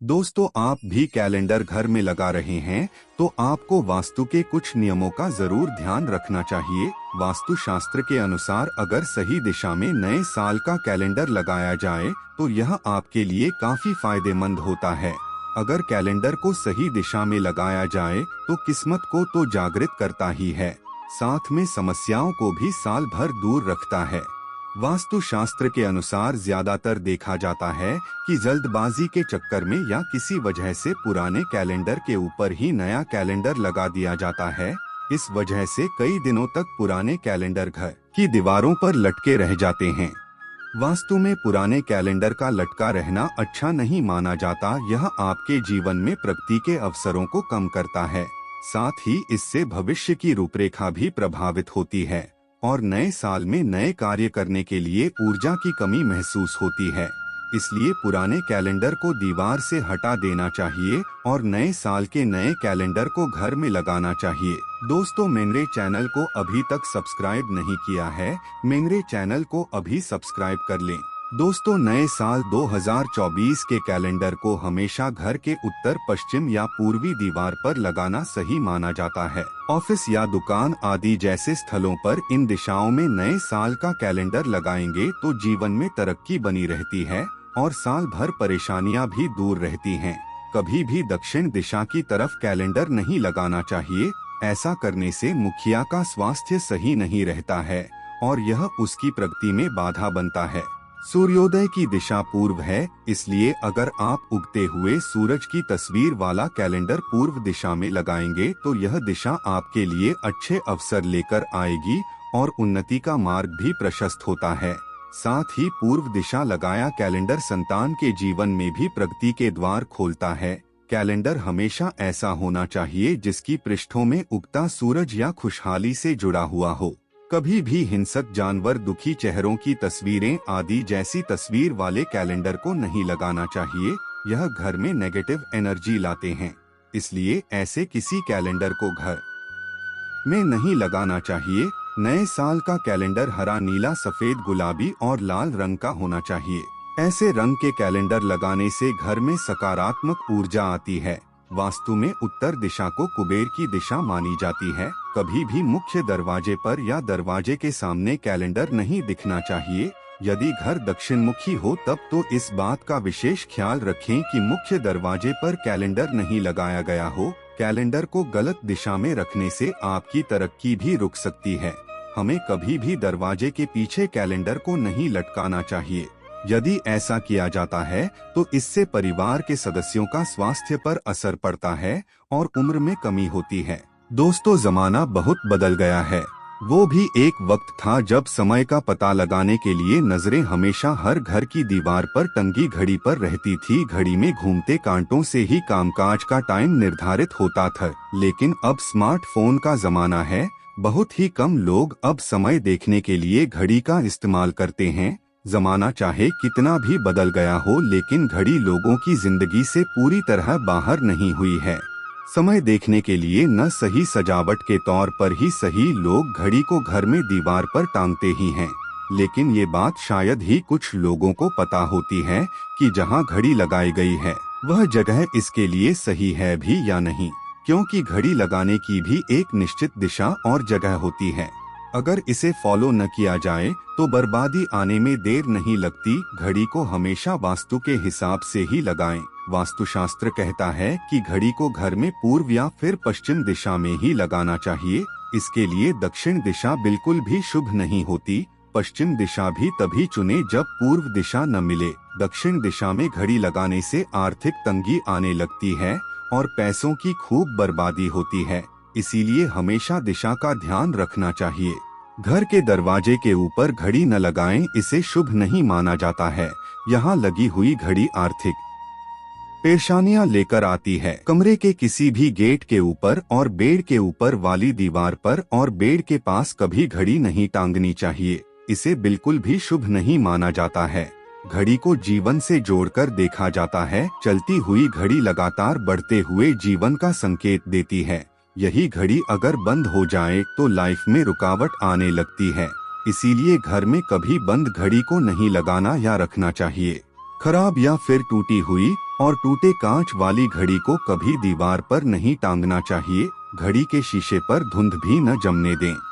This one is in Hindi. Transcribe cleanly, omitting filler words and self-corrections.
दोस्तों, आप भी कैलेंडर घर में लगा रहे हैं तो आपको वास्तु के कुछ नियमों का जरूर ध्यान रखना चाहिए। वास्तु शास्त्र के अनुसार अगर सही दिशा में नए साल का कैलेंडर लगाया जाए तो यह आपके लिए काफी फायदेमंद होता है। अगर कैलेंडर को सही दिशा में लगाया जाए तो किस्मत को तो जागृत करता ही है, साथ में समस्याओं को भी साल भर दूर रखता है। वास्तु शास्त्र के अनुसार ज्यादातर देखा जाता है कि जल्दबाजी के चक्कर में या किसी वजह से पुराने कैलेंडर के ऊपर ही नया कैलेंडर लगा दिया जाता है। इस वजह से कई दिनों तक पुराने कैलेंडर घर की दीवारों पर लटके रह जाते हैं। वास्तु में पुराने कैलेंडर का लटका रहना अच्छा नहीं माना जाता। यह आपके जीवन में प्रगति के अवसरों को कम करता है, साथ ही इससे भविष्य की रूपरेखा भी प्रभावित होती है और नए साल में नए कार्य करने के लिए ऊर्जा की कमी महसूस होती है। इसलिए पुराने कैलेंडर को दीवार से हटा देना चाहिए और नए साल के नए कैलेंडर को घर में लगाना चाहिए। दोस्तों, मेरे चैनल को अभी तक सब्सक्राइब नहीं किया है, मेरे चैनल को अभी सब्सक्राइब कर लें। दोस्तों, नए साल 2024 के कैलेंडर को हमेशा घर के उत्तर पश्चिम या पूर्वी दीवार पर लगाना सही माना जाता है। ऑफिस या दुकान आदि जैसे स्थलों पर इन दिशाओं में नए साल का कैलेंडर लगाएंगे तो जीवन में तरक्की बनी रहती है और साल भर परेशानियां भी दूर रहती हैं। कभी भी दक्षिण दिशा की तरफ कैलेंडर नहीं लगाना चाहिए। ऐसा करने से मुखिया का स्वास्थ्य सही नहीं रहता है और यह उसकी प्रगति में बाधा बनता है। सूर्योदय की दिशा पूर्व है, इसलिए अगर आप उगते हुए सूरज की तस्वीर वाला कैलेंडर पूर्व दिशा में लगाएंगे तो यह दिशा आपके लिए अच्छे अवसर लेकर आएगी और उन्नति का मार्ग भी प्रशस्त होता है। साथ ही पूर्व दिशा लगाया कैलेंडर संतान के जीवन में भी प्रगति के द्वार खोलता है। कैलेंडर हमेशा ऐसा होना चाहिए जिसकी पृष्ठों में उगता सूरज या खुशहाली से जुड़ा हुआ हो। कभी भी हिंसक जानवर, दुखी चेहरों की तस्वीरें आदि जैसी तस्वीर वाले कैलेंडर को नहीं लगाना चाहिए। यह घर में नेगेटिव एनर्जी लाते हैं, इसलिए ऐसे किसी कैलेंडर को घर में नहीं लगाना चाहिए। नए साल का कैलेंडर हरा, नीला, सफेद, गुलाबी और लाल रंग का होना चाहिए। ऐसे रंग के कैलेंडर लगाने से घर में सकारात्मक ऊर्जा आती है। वास्तु में उत्तर दिशा को कुबेर की दिशा मानी जाती है। कभी भी मुख्य दरवाजे पर या दरवाजे के सामने कैलेंडर नहीं दिखना चाहिए। यदि घर दक्षिण मुखी हो तब तो इस बात का विशेष ख्याल रखें कि मुख्य दरवाजे पर कैलेंडर नहीं लगाया गया हो। कैलेंडर को गलत दिशा में रखने से आपकी तरक्की भी रुक सकती है। हमें कभी भी दरवाजे के पीछे कैलेंडर को नहीं लटकाना चाहिए। यदि ऐसा किया जाता है तो इससे परिवार के सदस्यों का स्वास्थ्य पर असर पड़ता है और उम्र में कमी होती है। दोस्तों, जमाना बहुत बदल गया है। वो भी एक वक्त था जब समय का पता लगाने के लिए नजरें हमेशा हर घर की दीवार पर टंगी घड़ी पर रहती थी। घड़ी में घूमते कांटों से ही कामकाज का टाइम निर्धारित होता था, लेकिन अब स्मार्टफोन का जमाना है। बहुत ही कम लोग अब समय देखने के लिए घड़ी का इस्तेमाल करते हैं। जमाना चाहे कितना भी बदल गया हो, लेकिन घड़ी लोगों की जिंदगी से पूरी तरह बाहर नहीं हुई है। समय देखने के लिए न सही सजावट के तौर पर ही सही लोग घड़ी को घर में दीवार पर टांगते ही हैं, लेकिन ये बात शायद ही कुछ लोगों को पता होती है कि जहां घड़ी लगाई गई है वह जगह इसके लिए सही है भी या नहीं, क्योंकि घड़ी लगाने की भी एक निश्चित दिशा और जगह होती है। अगर इसे फॉलो न किया जाए तो बर्बादी आने में देर नहीं लगती। घड़ी को हमेशा वास्तु के हिसाब से ही लगाएं। वास्तुशास्त्र कहता है कि घड़ी को घर में पूर्व या फिर पश्चिम दिशा में ही लगाना चाहिए। इसके लिए दक्षिण दिशा बिल्कुल भी शुभ नहीं होती। पश्चिम दिशा भी तभी चुने जब पूर्व दिशा न मिले। दक्षिण दिशा में घड़ी लगाने से आर्थिक तंगी आने लगती है और पैसों की खूब बर्बादी होती है। इसीलिए हमेशा दिशा का ध्यान रखना चाहिए। घर के दरवाजे के ऊपर घड़ी न लगाएं, इसे शुभ नहीं माना जाता है। यहाँ लगी हुई घड़ी आर्थिक परेशानियां लेकर आती है। कमरे के किसी भी गेट के ऊपर और बेड के ऊपर वाली दीवार पर और बेड के पास कभी घड़ी नहीं टांगनी चाहिए। इसे बिल्कुल भी शुभ नहीं माना जाता है। घड़ी को जीवन से जोड़कर देखा जाता है। चलती हुई घड़ी लगातार बढ़ते हुए जीवन का संकेत देती है। यही घड़ी अगर बंद हो जाए तो लाइफ में रुकावट आने लगती है। इसीलिए घर में कभी बंद घड़ी को नहीं लगाना या रखना चाहिए। खराब या फिर टूटी हुई और टूटे कांच वाली घड़ी को कभी दीवार पर नहीं टांगना चाहिए। घड़ी के शीशे पर धुंध भी न जमने दें।